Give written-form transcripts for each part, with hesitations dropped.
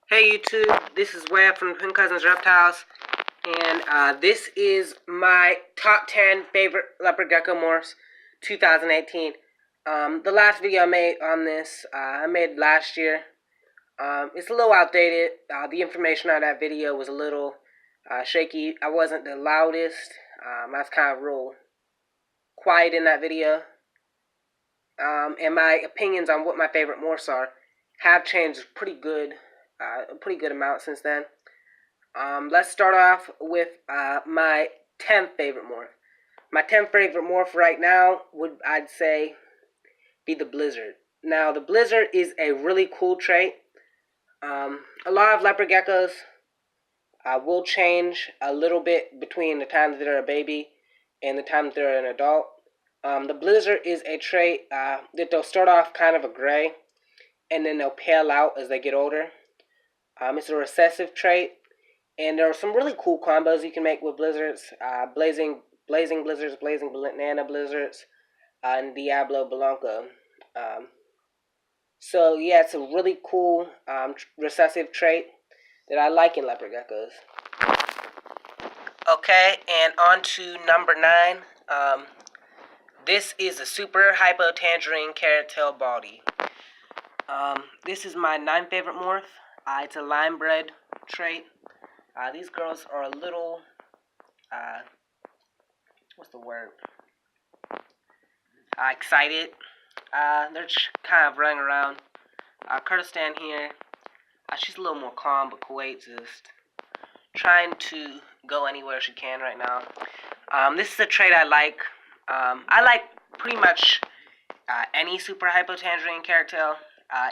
Hey YouTube, this is Webb from Twin Cousins Reptiles, and this is my top 10 favorite leopard gecko morphs 2018. The last video I made on this, I made last year. It's a little outdated. The information on that video was a little shaky. I wasn't the loudest. I was kind of real quiet in that video. And my opinions on what my favorite morphs are have changed pretty good. A pretty good amount since then. Let's start off with my 10th favorite morph. My 10th favorite morph right now would, I'd say, be the Blizzard. Now, the Blizzard is a really cool trait. A lot of leopard geckos will change a little bit between the time that they're a baby and the time that they're an adult. The Blizzard is a trait that they'll start off kind of a gray, and then they'll pale out as they get older. It's a recessive trait, and there are some really cool combos you can make with blizzards. Blazing blizzards, blazing banana blizzards, and Diablo Blanco. So yeah, it's a really cool recessive trait that I like in leopard geckos. Okay, and on to number 9. This is a super hypo tangerine carrot tail baldy. This is my 9th favorite morph. It's a lime bred trait. These girls are a little, what's the word? Excited. They're just kind of running around. Kurdistan here, she's a little more calm, but Kuwait's just trying to go anywhere she can right now. This is a trait I like. I like pretty much any super hypo tangerine carrot tail,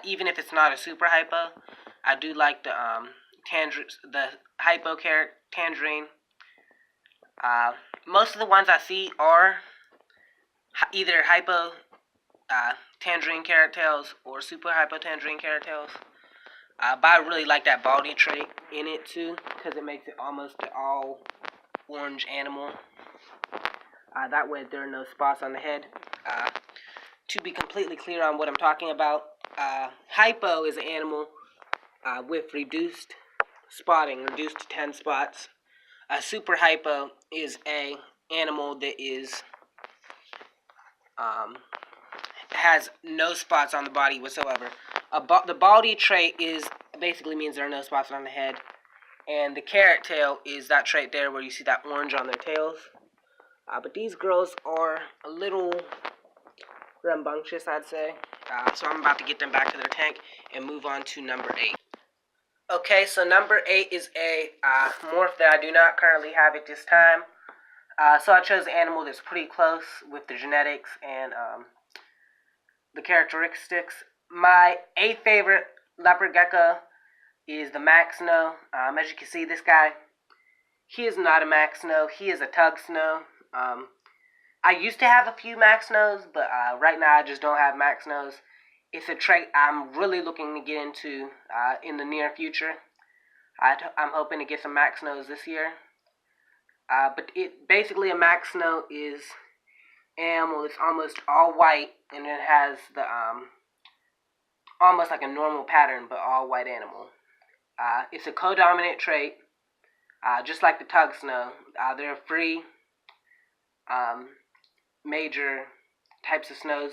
even if it's not a super hypo. I do like the hypo carrot tangerine. Most of the ones I see are either hypo tangerine carrot tails or super hypo tangerine carrot tails. But I really like that baldy trait in it too, because it makes it almost an all orange animal. That way there are no spots on the head. To be completely clear on what I'm talking about, hypo is an animal with reduced spotting, reduced to 10 spots. A super hypo is a animal that is has no spots on the body whatsoever. The baldy trait basically means there are no spots on the head, and the carrot tail is that trait there where you see that orange on their tails. But these girls are a little rambunctious, I'd say. So I'm about to get them back to their tank and move on to number 8. Okay, so number 8 is a morph that I do not currently have at this time. So I chose an animal that's pretty close with the genetics and the characteristics. My 8th favorite leopard gecko is the Mack snow. As you can see, this guy, he is not a Mack snow. He is a tug snow. I used to have a few Mack snows, but right now I just don't have Mack snows. It's a trait I'm really looking to get into in the near future. I'm hoping to get some Mack snows this year. But basically a Mack snow is an animal that's almost all white, and it has the almost like a normal pattern, but all white animal. It's a codominant trait, just like the tug snow. There are 3 major types of snows: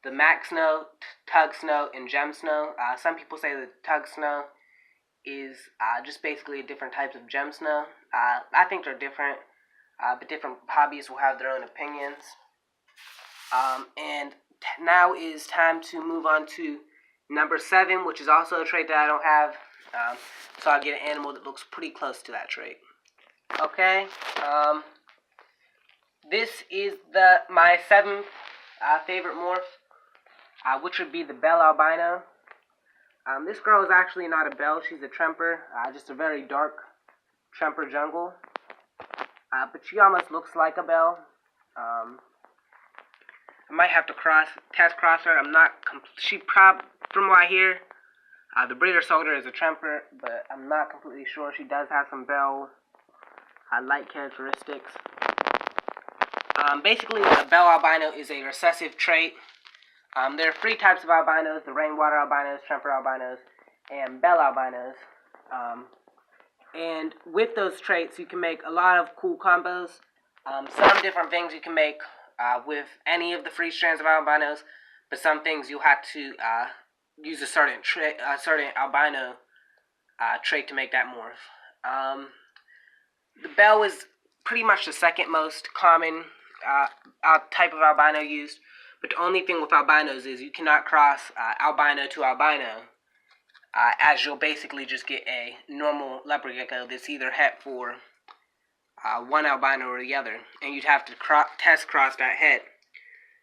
the Mack snow, tug snow, and gem snow. Some people say the tug snow is just basically different types of gem snow. I think they're different, but different hobbyists will have their own opinions. And now is time to move on to number 7, which is also a trait that I don't have. So I'll get an animal that looks pretty close to that trait. Okay. This is my 7th favorite morph, which would be the bell albino. This girl is actually not a bell, she's a Tremper, just a very dark Tremper jungle. But she almost looks like a bell. I might have to test cross her. I'm not. From what I hear, the breeder sold her as a Tremper, but I'm not completely sure. She does have some bell like characteristics. Basically, a bell albino is a recessive trait. There are 3 types of albinos: the rainwater albinos, Tremper albinos, and bell albinos. And with those traits, you can make a lot of cool combos. Some different things you can make with any of the free strands of albinos, but some things you have to use a certain albino trait to make that morph. The bell is pretty much the second most common type of albino used, but the only thing with albinos is you cannot cross albino to albino, as you'll basically just get a normal leopard gecko that's either het for one albino or the other, and you'd have to test cross that het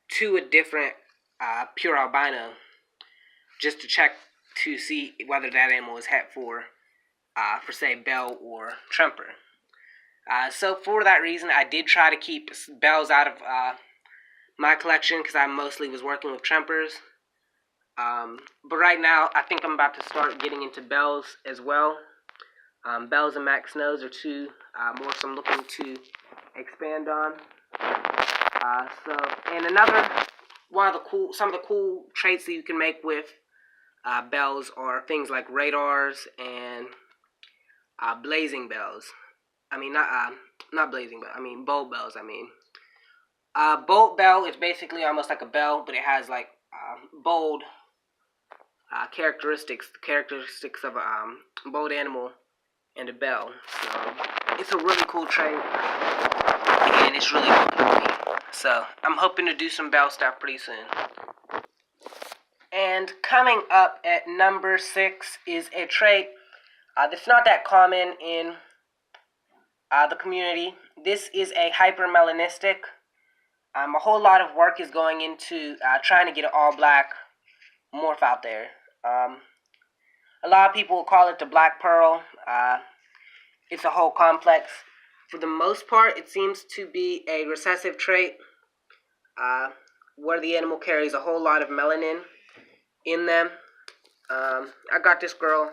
to a different pure albino just to check to see whether that animal is het for say, bell or Tremper. So for that reason, I did try to keep bells out of my collection because I mostly was working with Trempers. But right now, I think I'm about to start getting into bells as well. Bells and Mack Snows are two morphs I'm looking to expand on. And some of the cool traits that you can make with bells are things like radars and blazing bells. I mean, not blazing bells. I mean, bolt bells. Bolt bell is basically almost like a bell, but it has like bold characteristics of a bold animal and a bell. So it's a really cool trait, and it's really cool to me. So I'm hoping to do some bell stuff pretty soon. And coming up at number 6 is a trait that's not that common in the community. This is a hyper melanistic. A whole lot of work is going into trying to get an all-black morph out there. A lot of people call it the black pearl. It's a whole complex. For the most part, it seems to be a recessive trait where the animal carries a whole lot of melanin in them. I got this girl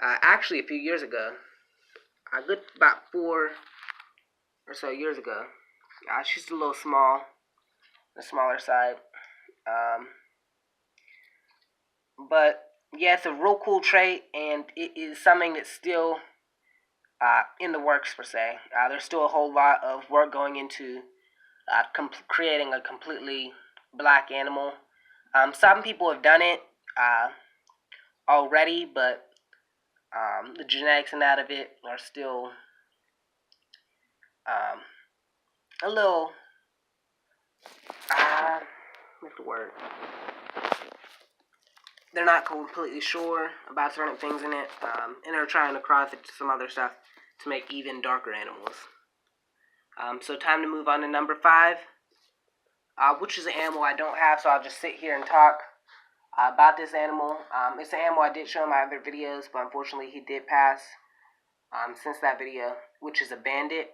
actually a few years ago. About 4 or so years ago. She's a little small, the smaller side. But yeah, it's a real cool trait, and it is something that's still in the works per se. There's still a whole lot of work going into creating a completely black animal. Some people have done it already, but the genetics and out of it are still a little what's the word? They're not completely sure about certain things in it, and they're trying to cross it to some other stuff to make even darker animals. So time to move on to number 5, which is an animal I don't have, so I'll just sit here and talk about this animal. It's an animal I did show in my other videos, but unfortunately he did pass since that video, which is a bandit.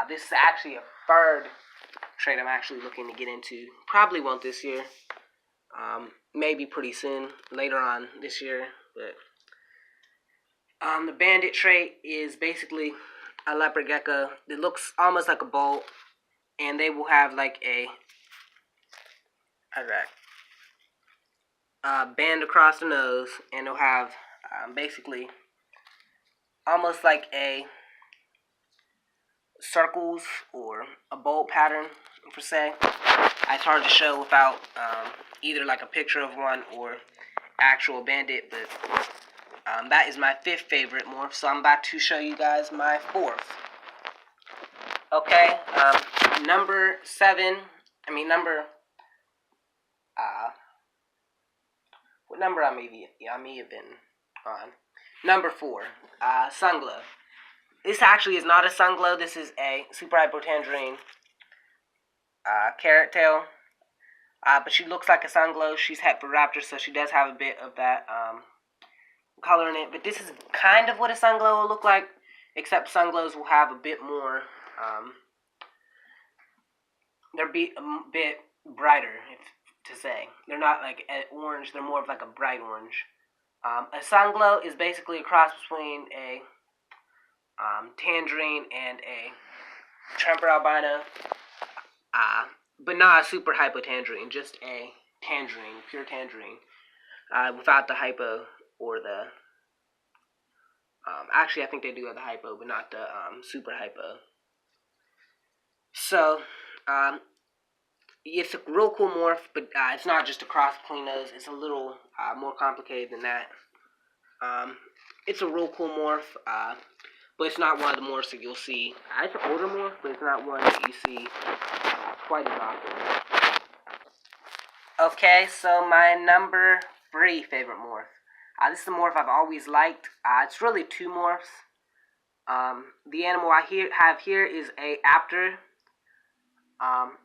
This is actually a third trait I'm actually looking to get into. Probably won't this year. Maybe pretty soon, later on this year. But the bandit trait is basically a leopard gecko. It looks almost like a bolt, and they will have like a band across the nose, and they'll have basically almost like a circles or a bolt pattern per se. It's hard to show without either like a picture of one or actual bandit, but that is my 5th favorite morph, so I'm about to show you guys my 4th. Okay, number 7, what number I may have been on? Number 4, Sunglow. This actually is not a Sunglow. This is a super hypo tangerine carrot tail. But she looks like a Sunglow. She's het for raptors, so she does have a bit of that color in it. But this is kind of what a Sunglow will look like, except Sunglows will have a bit more. They're a bit brighter, to say. They're not like orange. They're more of like a bright orange. A Sunglow is basically a cross between a tangerine and a Tremper albino, but not a super hypo tangerine, just a tangerine, pure tangerine, without the hypo or the Actually, I think they do have the hypo, but not the super hypo. So, it's a real cool morph, but it's not just a cross between those. It's a little more complicated than that. It's a real cool morph, but it's not one of the morphs that you'll see. It's an older morph, but it's not one that you see quite as often. Okay, so my number 3 favorite morph. This is a morph I've always liked. It's really 2 morphs. The animal I have here is a apter.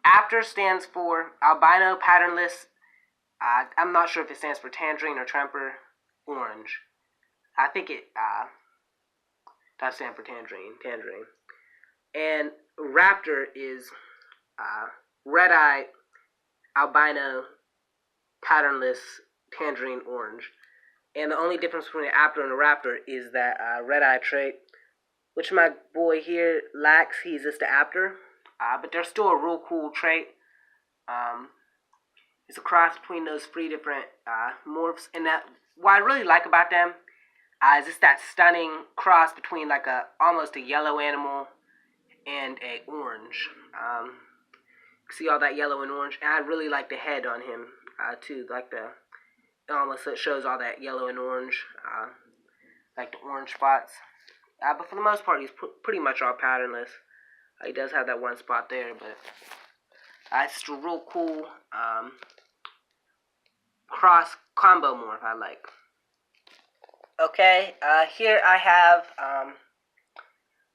Apter stands for albino patternless. I'm not sure if it stands for tangerine or Tremper orange. I think it does stand for tangerine. And raptor is red-eye albino patternless tangerine orange. And the only difference between an apter and a raptor is that red-eye trait, which my boy here lacks. He's just an apter. But they're still a real cool trait. It's a cross between those 3 different morphs. And that what I really like about them is just that stunning cross between like almost a yellow animal and a orange. See all that yellow and orange? And I really like the head on him too. Like it almost shows all that yellow and orange, like the orange spots. But for the most part, he's pretty much all patternless. He does have that one spot there, but it's just a real cool cross combo morph I like. Okay, here I have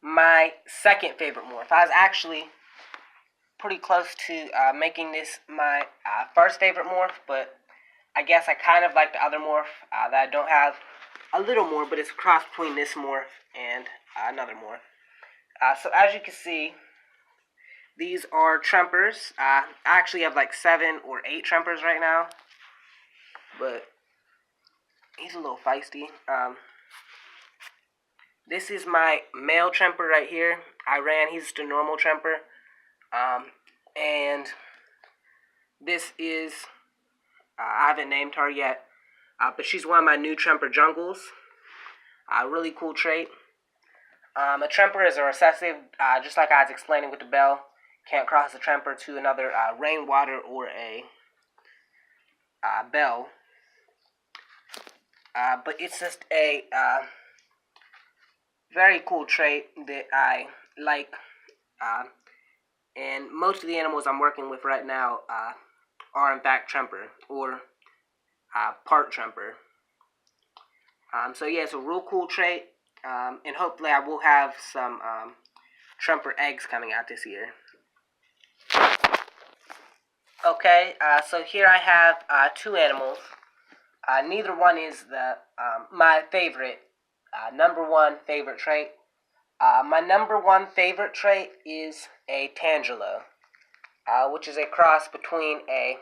my second favorite morph. I was actually pretty close to making this my first favorite morph, but I guess I kind of like the other morph that I don't have a little more, but it's a cross between this morph and another morph. So as you can see, these are Trempers. I actually have like 7 or 8 Trempers right now, but he's a little feisty. This is my male Tremper right here. He's just a normal Tremper. And this is, I haven't named her yet, but she's one of my new Tremper jungles. Really cool trait. A Tremper is a recessive, just like I was explaining with the bell. Can't cross a Tremper to another rainwater or a bell. But it's just a very cool trait that I like. And most of the animals I'm working with right now are in fact Tremper or part Tremper. So yeah, it's a real cool trait. And hopefully I will have some Tremper eggs coming out this year. Okay, so here I have 2 animals. Neither one is my favorite, number 1 favorite trait. My number 1 favorite trait is a Tangelo, which is a cross between a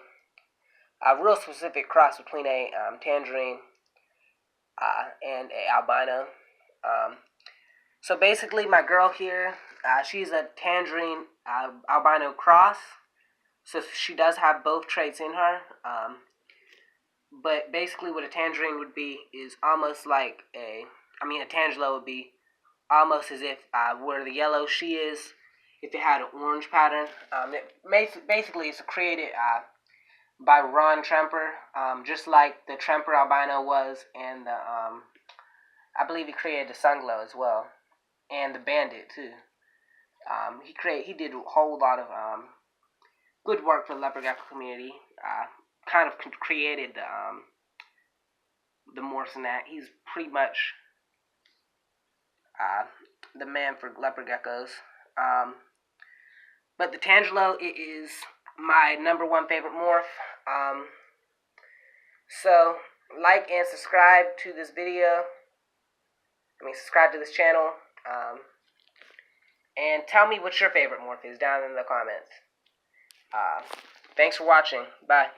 real specific cross between a tangerine and a albino. So basically, my girl here, she's a tangerine albino cross. So she does have both traits in her. But basically what a tangerine would be is almost like a Tangelo would be almost as if where the yellow she is, if it had an orange pattern. Basically it's created by Ron Tremper, just like the Tremper albino was, and the I believe he created the Sunglow as well, and the Bandit too. He did a whole lot of good work for the leopard gecko community. Kind of created the morphs in that. He's pretty much the man for leopard geckos. But the Tangelo is my number 1 favorite morph. So like and subscribe to this video. Subscribe to this channel. And tell me what your favorite morph is down in the comments. Thanks for watching. Bye.